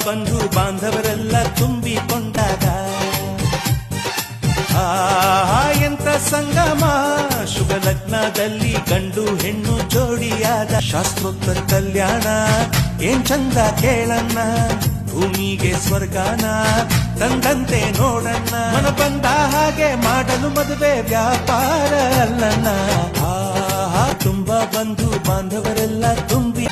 ಬಂಧು ಬಾಂಧವರೆಲ್ಲ ತುಂಬಿಕೊಂಡಾಗ ಎಂತ ಸಂಗಮ ಶುಭ ಲಗ್ನದಲ್ಲಿ ಗಂಡು ಹೆಣ್ಣು ಜೋಡಿಯಾದ ಶಾಸ್ತ್ರೋತ್ತರ ಕಲ್ಯಾಣ ಏನ್ ಚಂದ ಕೇಳಣ್ಣ ಭೂಮಿಗೆ ಸ್ವರ್ಗಾನ ತಂದಂತೆ ನೋಡಣ್ಣ ಮನ ಬಂದ ಹಾಗೆ ಮಾಡಲು ಮದುವೆ ವ್ಯಾಪಾರ ಅಲ್ಲಣ್ಣ ತುಂಬಾ ಬಂಧು ಬಾಂಧವರೆಲ್ಲ ತುಂಬಿ